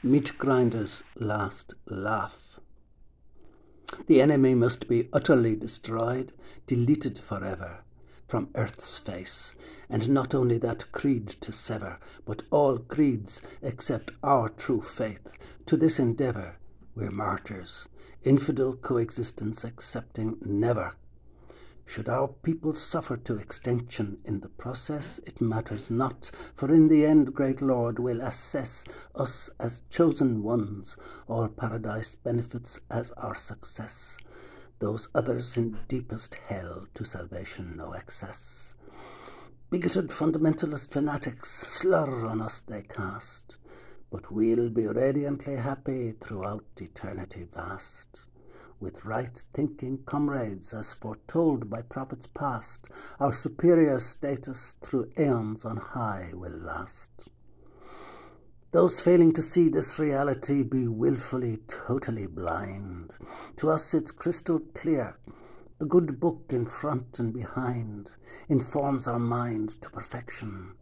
meat grinder's last laugh. The enemy must be utterly destroyed, deleted forever from earth's face, and not only that creed to sever, but all creeds except our true faith. To this endeavour we're martyrs, infidel coexistence accepting never. Should our people suffer to extinction in the process, it matters not, for in the end, great Lord, will assess us as chosen ones, all paradise benefits as our success, those others in deepest hell to salvation no access. Bigoted fundamentalist fanatics slur on us they cast, but we'll be radiantly happy throughout eternity vast. With right-thinking comrades, as foretold by prophets past, our superior status through aeons on high will last. Those failing to see this reality be willfully, totally blind. To us it's crystal clear. The good book in front and behind informs our mind to perfection,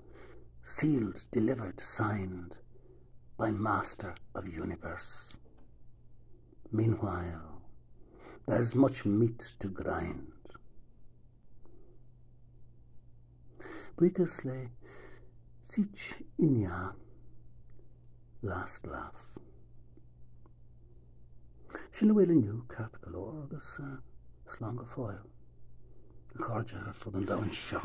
sealed, delivered, signed by Master of Universe. Meanwhile, there's much meat to grind. Brigus le sich inia last laugh. Sin bhfuil inniu ceart go leor agus slán go fáil. A chuirde ar fud an domhain seo.